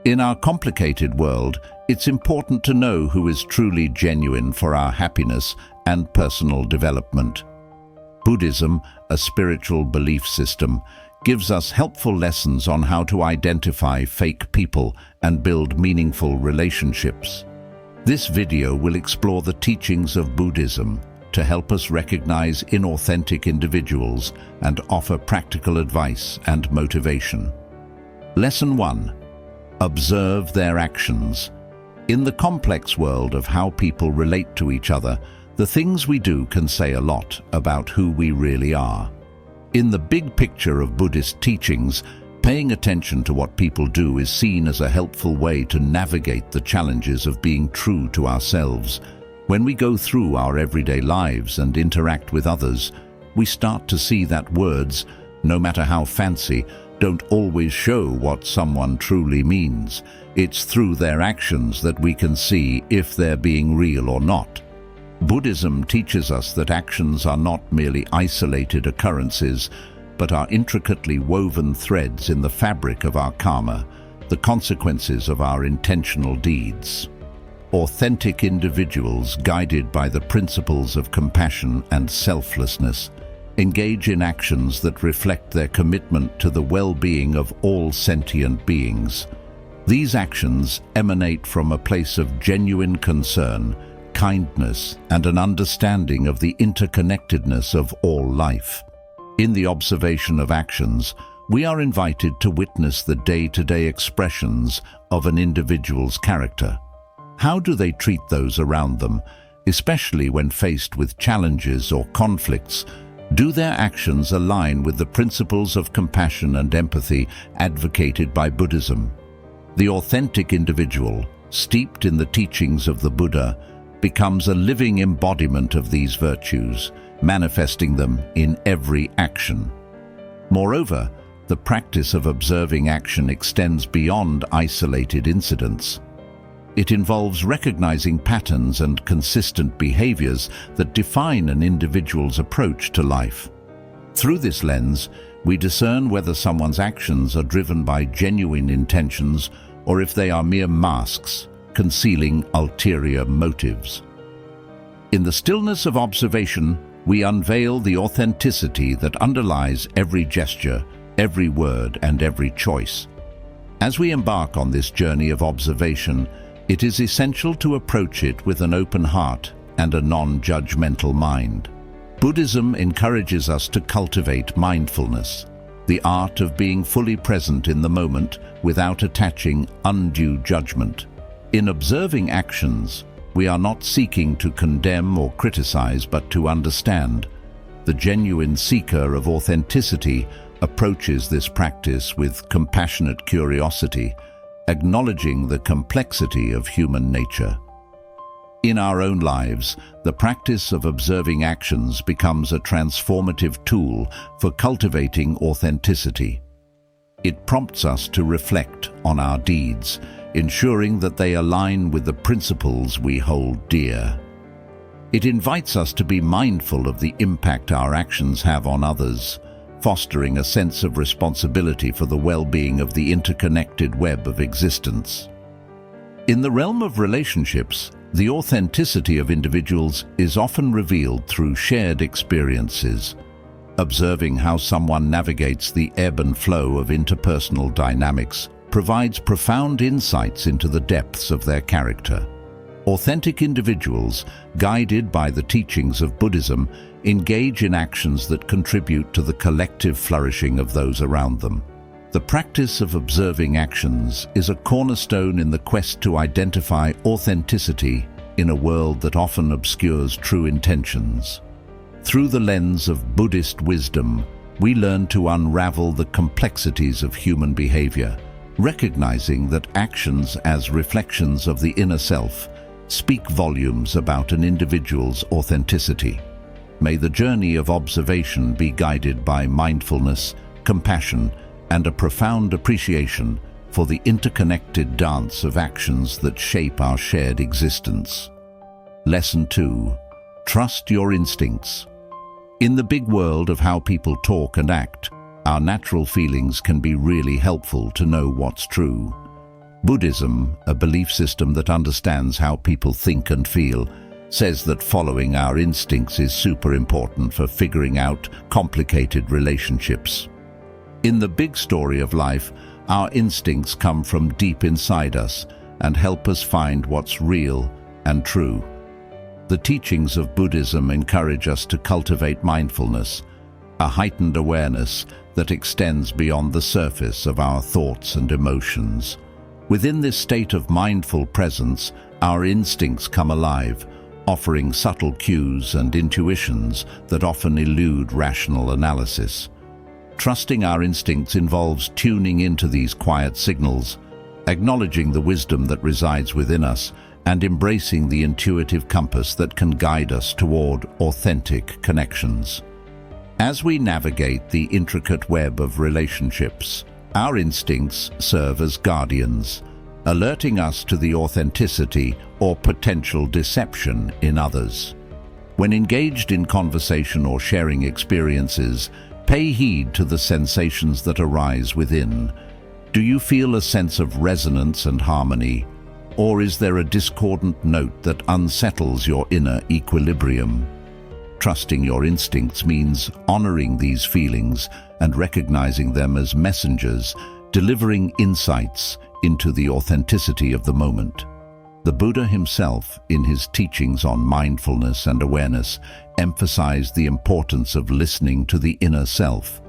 In our complicated world, it's important to know who is truly genuine for our happiness and personal development. Buddhism, a spiritual belief system, gives us helpful lessons on how to identify fake people and build meaningful relationships. This video will explore the teachings of Buddhism to help us recognize inauthentic individuals and offer practical advice and motivation. Lesson 1. Observe their actions. In the complex world of how people relate to each other, the things we do can say a lot about who we really are. In the big picture of Buddhist teachings, paying attention to what people do is seen as a helpful way to navigate the challenges of being true to ourselves. When we go through our everyday lives and interact with others, we start to see that words, no matter how fancy, don't always show what someone truly means. It's through their actions that we can see if they're being real or not. Buddhism teaches us that actions are not merely isolated occurrences, but are intricately woven threads in the fabric of our karma, the consequences of our intentional deeds. Authentic individuals, guided by the principles of compassion and selflessness, engage in actions that reflect their commitment to the well-being of all sentient beings. These actions emanate from a place of genuine concern, kindness, and an understanding of the interconnectedness of all life. In the observation of actions, we are invited to witness the day-to-day expressions of an individual's character. How do they treat those around them, especially when faced with challenges or conflicts? Do their actions align with the principles of compassion and empathy advocated by Buddhism? The authentic individual, steeped in the teachings of the Buddha, becomes a living embodiment of these virtues, manifesting them in every action. Moreover, the practice of observing action extends beyond isolated incidents. It involves recognizing patterns and consistent behaviors that define an individual's approach to life. Through this lens, we discern whether someone's actions are driven by genuine intentions or if they are mere masks, concealing ulterior motives. In the stillness of observation, we unveil the authenticity that underlies every gesture, every word, and every choice. As we embark on this journey of observation, it is essential to approach it with an open heart and a non-judgmental mind. Buddhism encourages us to cultivate mindfulness, the art of being fully present in the moment without attaching undue judgment. In observing actions, we are not seeking to condemn or criticize, but to understand. The genuine seeker of authenticity approaches this practice with compassionate curiosity, acknowledging the complexity of human nature. In our own lives, the practice of observing actions becomes a transformative tool for cultivating authenticity. It prompts us to reflect on our deeds, ensuring that they align with the principles we hold dear. It invites us to be mindful of the impact our actions have on others, fostering a sense of responsibility for the well-being of the interconnected web of existence. In the realm of relationships, the authenticity of individuals is often revealed through shared experiences. Observing how someone navigates the ebb and flow of interpersonal dynamics provides profound insights into the depths of their character. Authentic individuals, guided by the teachings of Buddhism, engage in actions that contribute to the collective flourishing of those around them. The practice of observing actions is a cornerstone in the quest to identify authenticity in a world that often obscures true intentions. Through the lens of Buddhist wisdom, we learn to unravel the complexities of human behavior, recognizing that actions as reflections of the inner self speak volumes about an individual's authenticity. May the journey of observation be guided by mindfulness, compassion, and a profound appreciation for the interconnected dance of actions that shape our shared existence. Lesson 2. Trust your instincts. In the big world of how people talk and act, our natural feelings can be really helpful to know what's true. Buddhism, a belief system that understands how people think and feel, says that following our instincts is super important for figuring out complicated relationships. In the big story of life, our instincts come from deep inside us and help us find what's real and true. The teachings of Buddhism encourage us to cultivate mindfulness, a heightened awareness that extends beyond the surface of our thoughts and emotions. Within this state of mindful presence, our instincts come alive, offering subtle cues and intuitions that often elude rational analysis. Trusting our instincts involves tuning into these quiet signals, acknowledging the wisdom that resides within us, and embracing the intuitive compass that can guide us toward authentic connections. As we navigate the intricate web of relationships, our instincts serve as guardians, alerting us to the authenticity or potential deception in others. When engaged in conversation or sharing experiences, pay heed to the sensations that arise within. Do you feel a sense of resonance and harmony, or is there a discordant note that unsettles your inner equilibrium? Trusting your instincts means honoring these feelings and recognizing them as messengers, delivering insights into the authenticity of the moment. The Buddha himself, in his teachings on mindfulness and awareness, emphasized the importance of listening to the inner self.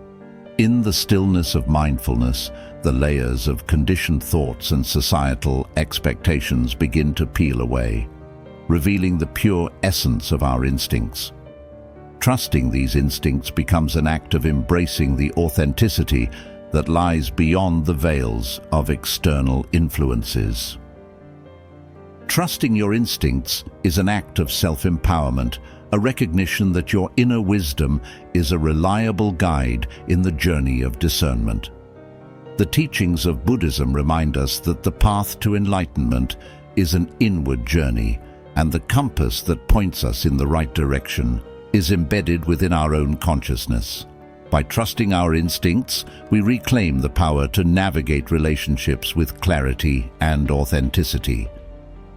In the stillness of mindfulness, the layers of conditioned thoughts and societal expectations begin to peel away, revealing the pure essence of our instincts. Trusting these instincts becomes an act of embracing the authenticity that lies beyond the veils of external influences. Trusting your instincts is an act of self-empowerment, a recognition that your inner wisdom is a reliable guide in the journey of discernment. The teachings of Buddhism remind us that the path to enlightenment is an inward journey, and the compass that points us in the right direction is embedded within our own consciousness. By trusting our instincts, we reclaim the power to navigate relationships with clarity and authenticity.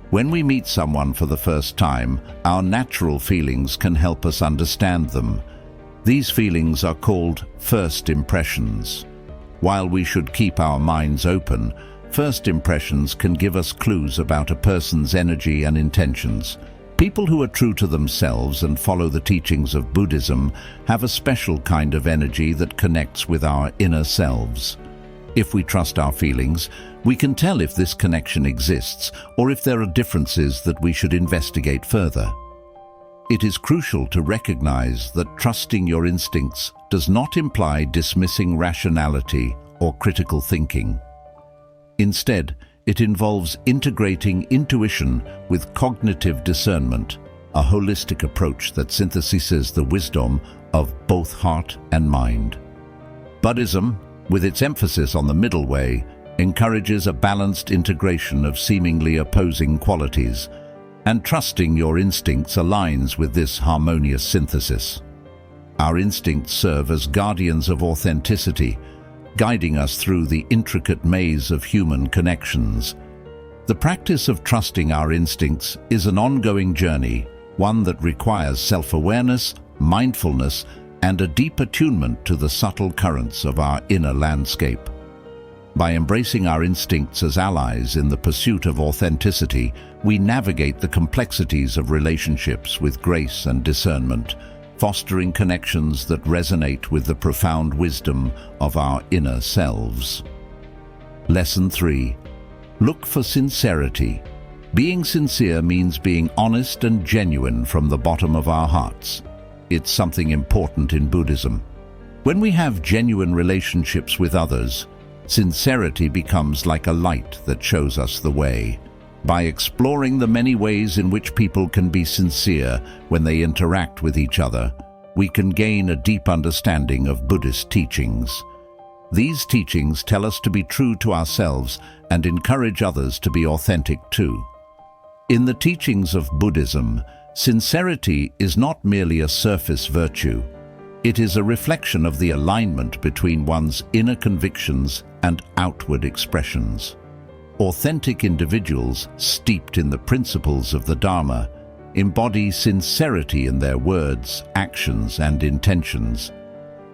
When we meet someone for the first time, our natural feelings can help us understand them. These feelings are called first impressions. While we should keep our minds open, first impressions can give us clues about a person's energy and intentions. People who are true to themselves and follow the teachings of Buddhism have a special kind of energy that connects with our inner selves. If we trust our feelings, we can tell if this connection exists or if there are differences that we should investigate further. It is crucial to recognize that trusting your instincts does not imply dismissing rationality or critical thinking. Instead, it involves integrating intuition with cognitive discernment, a holistic approach that synthesizes the wisdom of both heart and mind. Buddhism, with its emphasis on the middle way, encourages a balanced integration of seemingly opposing qualities, and trusting your instincts aligns with this harmonious synthesis. Our instincts serve as guardians of authenticity, guiding us through the intricate maze of human connections. The practice of trusting our instincts is an ongoing journey, one that requires self-awareness, mindfulness, and a deep attunement to the subtle currents of our inner landscape. By embracing our instincts as allies in the pursuit of authenticity, we navigate the complexities of relationships with grace and discernment, fostering connections that resonate with the profound wisdom of our inner selves. Lesson 3. Look for sincerity. Being sincere means being honest and genuine from the bottom of our hearts. It's something important in Buddhism. When we have genuine relationships with others, sincerity becomes like a light that shows us the way. By exploring the many ways in which people can be sincere when they interact with each other, we can gain a deep understanding of Buddhist teachings. These teachings tell us to be true to ourselves and encourage others to be authentic too. In the teachings of Buddhism, sincerity is not merely a surface virtue. It is a reflection of the alignment between one's inner convictions and outward expressions. Authentic individuals, steeped in the principles of the Dharma, embody sincerity in their words, actions, and intentions.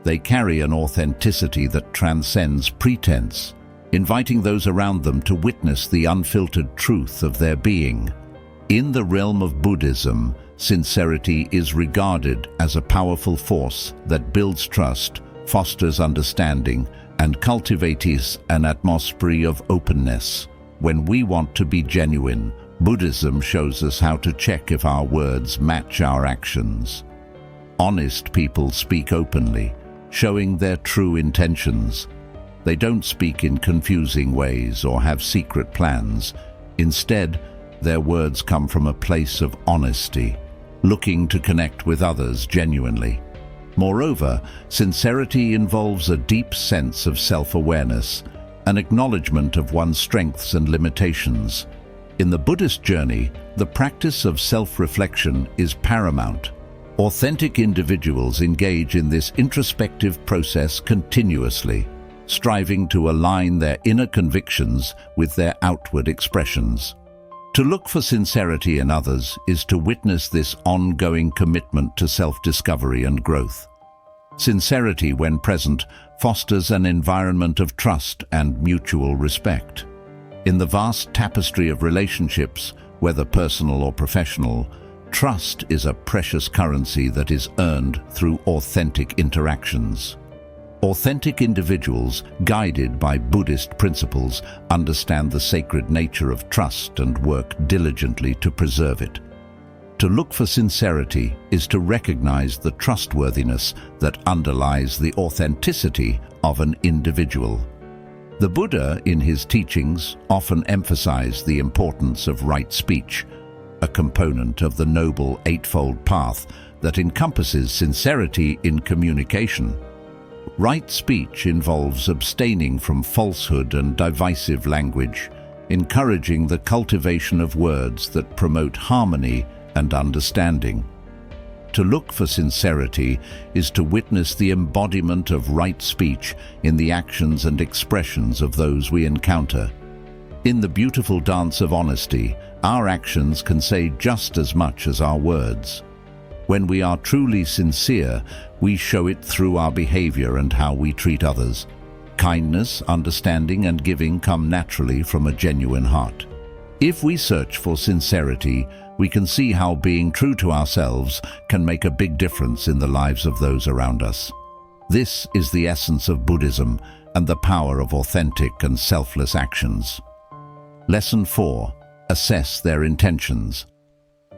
They carry an authenticity that transcends pretense, inviting those around them to witness the unfiltered truth of their being. In the realm of Buddhism, sincerity is regarded as a powerful force that builds trust, fosters understanding, and cultivates an atmosphere of openness. When we want to be genuine, Buddhism shows us how to check if our words match our actions. Honest people speak openly, showing their true intentions. They don't speak in confusing ways or have secret plans. Instead, their words come from a place of honesty, looking to connect with others genuinely. Moreover, sincerity involves a deep sense of self-awareness, an acknowledgement of one's strengths and limitations. In the Buddhist journey, the practice of self-reflection is paramount. Authentic individuals engage in this introspective process continuously, striving to align their inner convictions with their outward expressions. To look for sincerity in others is to witness this ongoing commitment to self-discovery and growth. Sincerity, when present, fosters an environment of trust and mutual respect. In the vast tapestry of relationships, whether personal or professional, trust is a precious currency that is earned through authentic interactions. Authentic individuals, guided by Buddhist principles, understand the sacred nature of trust and work diligently to preserve it. To look for sincerity is to recognize the trustworthiness that underlies the authenticity of an individual. The Buddha, in his teachings, often emphasized the importance of right speech, a component of the Noble Eightfold Path that encompasses sincerity in communication. Right speech involves abstaining from falsehood and divisive language, encouraging the cultivation of words that promote harmony and understanding. To look for sincerity is to witness the embodiment of right speech in the actions and expressions of those we encounter. In the beautiful dance of honesty, our actions can say just as much as our words. When we are truly sincere, we show it through our behavior and how we treat others. Kindness, understanding, and giving come naturally from a genuine heart. If we search for sincerity, we can see how being true to ourselves can make a big difference in the lives of those around us. This is the essence of Buddhism and the power of authentic and selfless actions. Lesson 4. Assess their intentions.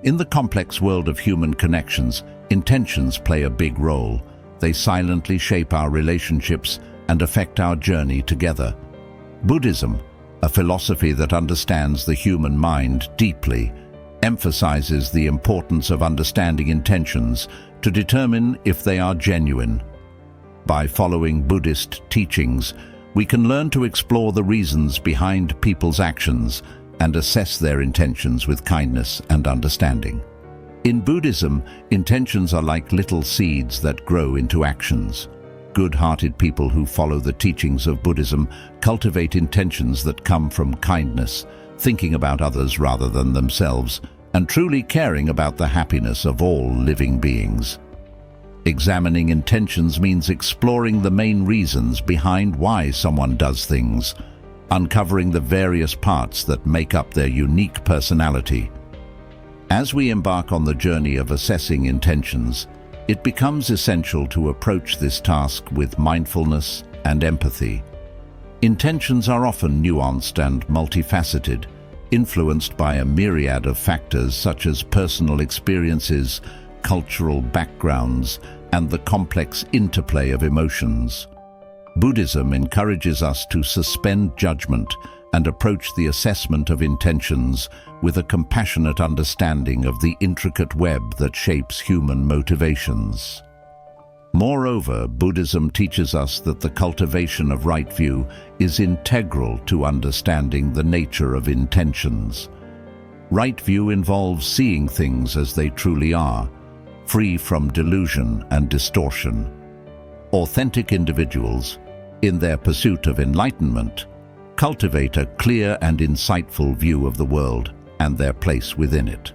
In the complex world of human connections, intentions play a big role. They silently shape our relationships and affect our journey together. Buddhism, a philosophy that understands the human mind deeply, emphasizes the importance of understanding intentions to determine if they are genuine. By following Buddhist teachings, we can learn to explore the reasons behind people's actions and assess their intentions with kindness and understanding. In Buddhism, intentions are like little seeds that grow into actions. Good-hearted people who follow the teachings of Buddhism cultivate intentions that come from kindness, thinking about others rather than themselves, and truly caring about the happiness of all living beings. Examining intentions means exploring the main reasons behind why someone does things, uncovering the various parts that make up their unique personality. As we embark on the journey of assessing intentions, it becomes essential to approach this task with mindfulness and empathy. Intentions are often nuanced and multifaceted, influenced by a myriad of factors such as personal experiences, cultural backgrounds, and the complex interplay of emotions. Buddhism encourages us to suspend judgment and approach the assessment of intentions with a compassionate understanding of the intricate web that shapes human motivations. Moreover, Buddhism teaches us that the cultivation of right view is integral to understanding the nature of intentions. Right view involves seeing things as they truly are, free from delusion and distortion. Authentic individuals, in their pursuit of enlightenment, cultivate a clear and insightful view of the world and their place within it.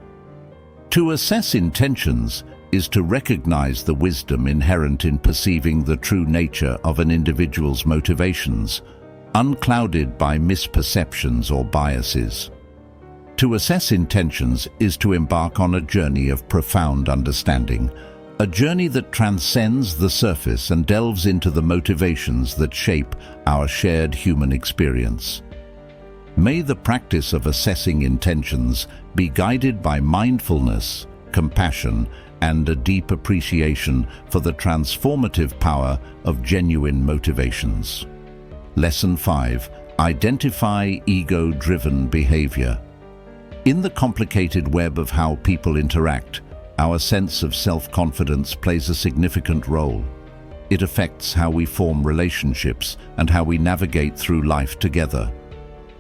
To assess intentions is to recognize the wisdom inherent in perceiving the true nature of an individual's motivations, unclouded by misperceptions or biases. To assess intentions is to embark on a journey of profound understanding, a journey that transcends the surface and delves into the motivations that shape our shared human experience. May the practice of assessing intentions be guided by mindfulness, compassion, and a deep appreciation for the transformative power of genuine motivations. Lesson 5. Identify ego-driven behavior. In the complicated web of how people interact, our sense of self-confidence plays a significant role. It affects how we form relationships and how we navigate through life together.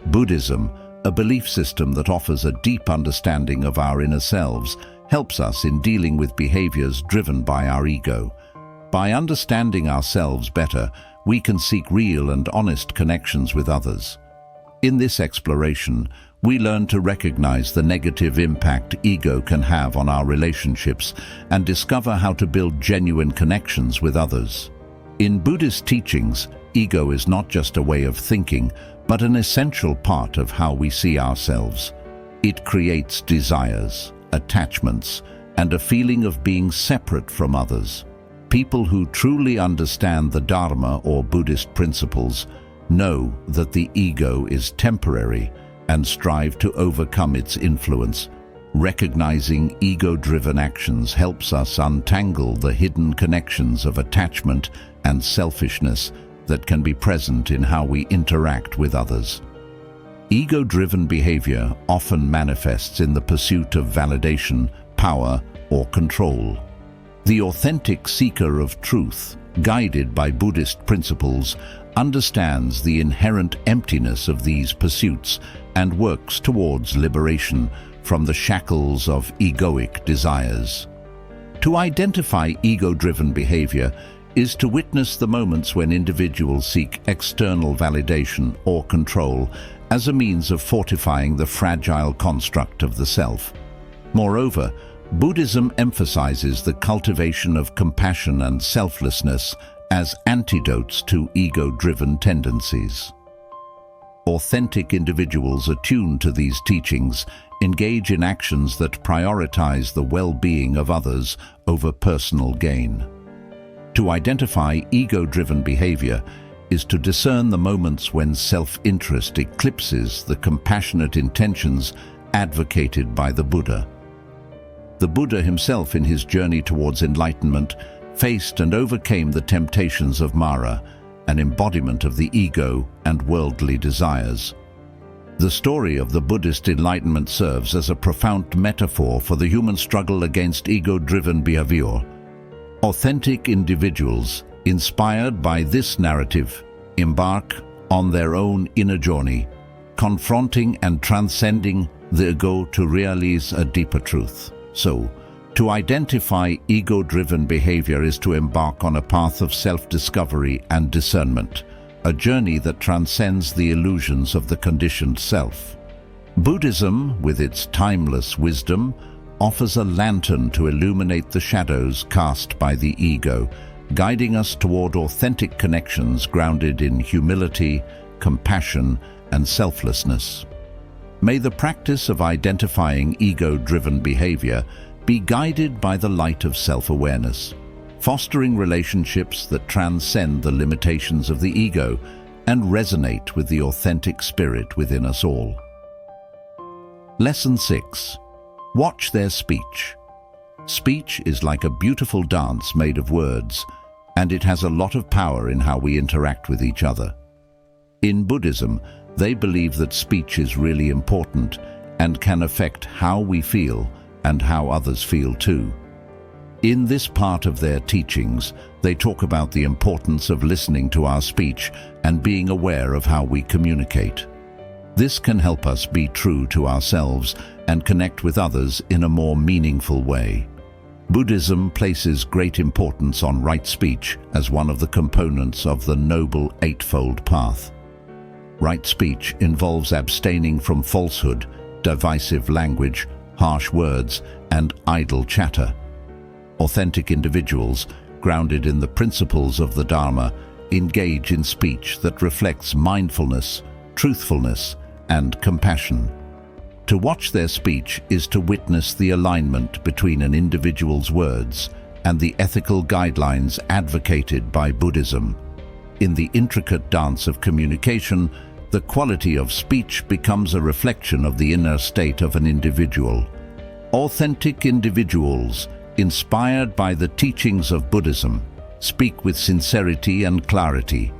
Buddhism, a belief system that offers a deep understanding of our inner selves, helps us in dealing with behaviors driven by our ego. By understanding ourselves better, we can seek real and honest connections with others. In this exploration, we learn to recognize the negative impact ego can have on our relationships and discover how to build genuine connections with others. In Buddhist teachings, ego is not just a way of thinking, but an essential part of how we see ourselves. It creates desires, attachments, and a feeling of being separate from others. People who truly understand the Dharma or Buddhist principles know that the ego is temporary and strive to overcome its influence. Recognizing ego-driven actions helps us untangle the hidden connections of attachment and selfishness that can be present in how we interact with others. Ego-driven behavior often manifests in the pursuit of validation, power, or control. The authentic seeker of truth, guided by Buddhist principles, understands the inherent emptiness of these pursuits and works towards liberation from the shackles of egoic desires. To identify ego-driven behavior is to witness the moments when individuals seek external validation or control as a means of fortifying the fragile construct of the self. Moreover, Buddhism emphasizes the cultivation of compassion and selflessness as antidotes to ego-driven tendencies. Authentic individuals attuned to these teachings engage in actions that prioritize the well-being of others over personal gain. To identify ego-driven behavior is to discern the moments when self-interest eclipses the compassionate intentions advocated by the Buddha. The Buddha himself, in his journey towards enlightenment, faced and overcame the temptations of Mara, an embodiment of the ego and worldly desires. The story of the Buddhist enlightenment serves as a profound metaphor for the human struggle against ego-driven behavior. Authentic individuals, inspired by this narrative, embark on their own inner journey, confronting and transcending the ego to realize a deeper truth. So, to identify ego-driven behavior is to embark on a path of self-discovery and discernment, a journey that transcends the illusions of the conditioned self. Buddhism, with its timeless wisdom, offers a lantern to illuminate the shadows cast by the ego, guiding us toward authentic connections grounded in humility, compassion, and selflessness. May the practice of identifying ego-driven behavior be guided by the light of self-awareness, fostering relationships that transcend the limitations of the ego and resonate with the authentic spirit within us all. Lesson 6. Watch their speech. Speech is like a beautiful dance made of words, and it has a lot of power in how we interact with each other. In Buddhism, they believe that speech is really important and can affect how we feel and how others feel too. In this part of their teachings, they talk about the importance of listening to our speech and being aware of how we communicate. This can help us be true to ourselves and connect with others in a more meaningful way. Buddhism places great importance on right speech as one of the components of the Noble Eightfold Path. Right speech involves abstaining from falsehood, divisive language, harsh words, and idle chatter. Authentic individuals, grounded in the principles of the Dharma, engage in speech that reflects mindfulness, truthfulness, and compassion. To watch their speech is to witness the alignment between an individual's words and the ethical guidelines advocated by Buddhism. In the intricate dance of communication, the quality of speech becomes a reflection of the inner state of an individual. Authentic individuals, inspired by the teachings of Buddhism, speak with sincerity and clarity,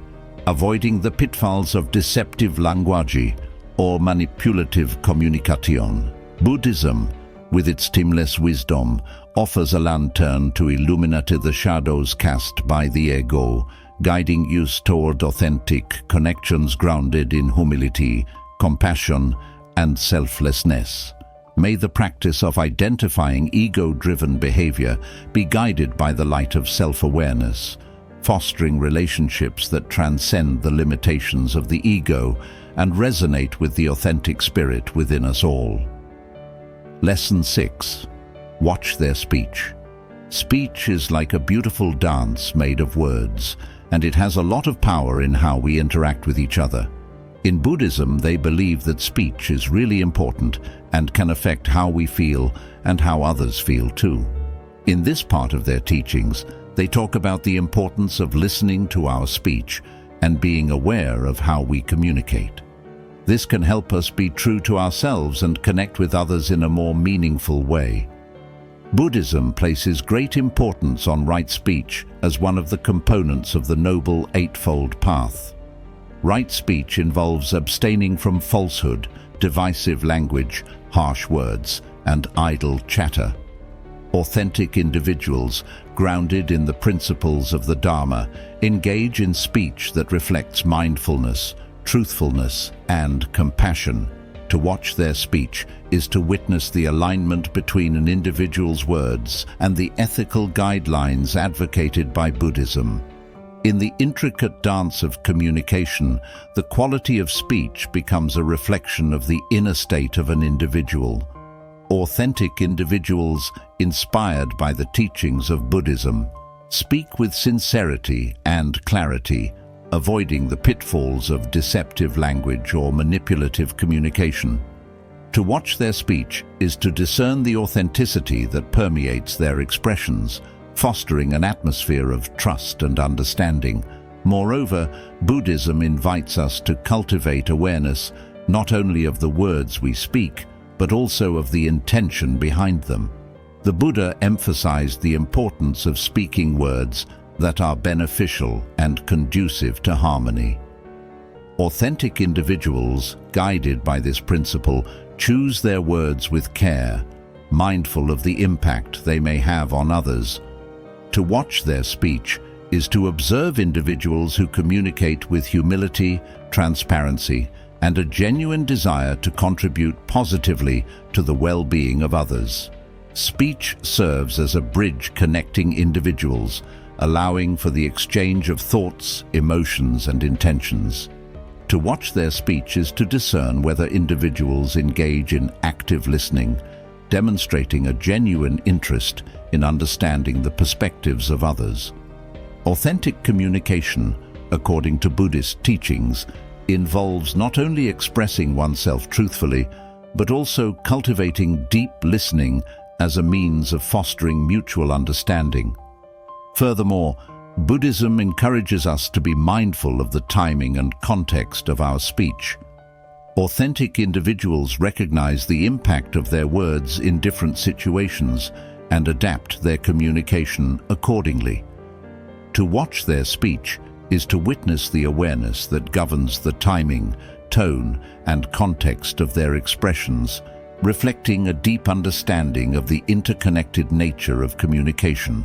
avoiding the pitfalls of deceptive language or manipulative communication. Buddhism, with its timeless wisdom, offers a lantern to illuminate the shadows cast by the ego, guiding us toward authentic connections grounded in humility, compassion, and selflessness. May the practice of identifying ego-driven behavior be guided by the light of self-awareness, fostering relationships that transcend the limitations of the ego and resonate with the authentic spirit within us all. Lesson 6. Watch their speech. Speech is like a beautiful dance made of words, and it has a lot of power in how we interact with each other. In Buddhism, they believe that speech is really important and can affect how we feel and how others feel too. In this part of their teachings, they talk about the importance of listening to our speech and being aware of how we communicate. This can help us be true to ourselves and connect with others in a more meaningful way. Buddhism places great importance on right speech as one of the components of the Noble Eightfold Path. Right speech involves abstaining from falsehood, divisive language, harsh words, and idle chatter. Authentic individuals, grounded in the principles of the Dharma, engage in speech that reflects mindfulness, truthfulness, and compassion. To watch their speech is to witness the alignment between an individual's words and the ethical guidelines advocated by Buddhism. In the intricate dance of communication, the quality of speech becomes a reflection of the inner state of an individual. Authentic individuals, inspired by the teachings of Buddhism, speak with sincerity and clarity, avoiding the pitfalls of deceptive language or manipulative communication. To watch their speech is to discern the authenticity that permeates their expressions, fostering an atmosphere of trust and understanding. Moreover, Buddhism invites us to cultivate awareness not only of the words we speak, but also of the intention behind them. The Buddha emphasized the importance of speaking words that are beneficial and conducive to harmony. Authentic individuals, guided by this principle, choose their words with care, mindful of the impact they may have on others. To watch their speech is to observe individuals who communicate with humility, transparency, and a genuine desire to contribute positively to the well-being of others. Speech serves as a bridge connecting individuals, allowing for the exchange of thoughts, emotions, and intentions. To watch their speech is to discern whether individuals engage in active listening, demonstrating a genuine interest in understanding the perspectives of others. Authentic communication, according to Buddhist teachings, involves not only expressing oneself truthfully, but also cultivating deep listening as a means of fostering mutual understanding. Furthermore, Buddhism encourages us to be mindful of the timing and context of our speech. Authentic individuals recognize the impact of their words in different situations and adapt their communication accordingly. To watch their speech is to witness the awareness that governs the timing, tone, and context of their expressions, reflecting a deep understanding of the interconnected nature of communication.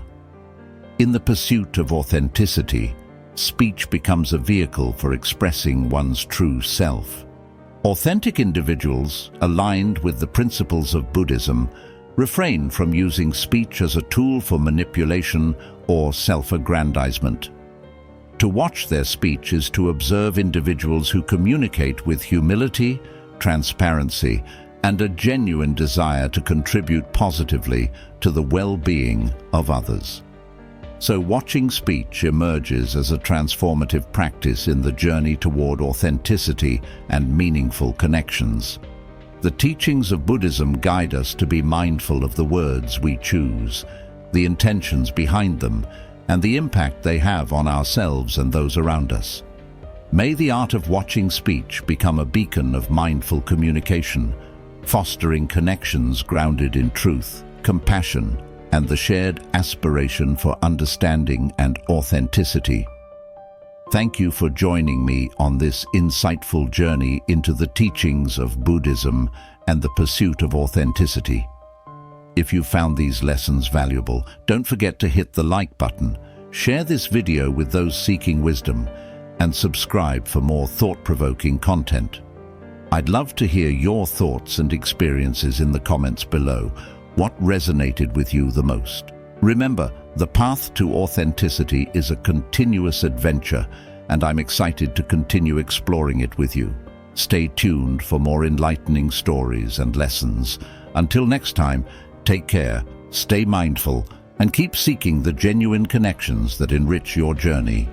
In the pursuit of authenticity, speech becomes a vehicle for expressing one's true self. Authentic individuals, aligned with the principles of Buddhism, refrain from using speech as a tool for manipulation or self-aggrandizement. To watch their speech is to observe individuals who communicate with humility, transparency, and a genuine desire to contribute positively to the well-being of others. So watching speech emerges as a transformative practice in the journey toward authenticity and meaningful connections. The teachings of Buddhism guide us to be mindful of the words we choose, the intentions behind them, and the impact they have on ourselves and those around us. May the art of watching speech become a beacon of mindful communication, fostering connections grounded in truth, compassion, and the shared aspiration for understanding and authenticity. Thank you for joining me on this insightful journey into the teachings of Buddhism and the pursuit of authenticity. If you found these lessons valuable, don't forget to hit the like button, share this video with those seeking wisdom, and subscribe for more thought-provoking content. I'd love to hear your thoughts and experiences in the comments below. What resonated with you the most? Remember, the path to authenticity is a continuous adventure, and I'm excited to continue exploring it with you. Stay tuned for more enlightening stories and lessons. Until next time, take care, stay mindful, and keep seeking the genuine connections that enrich your journey.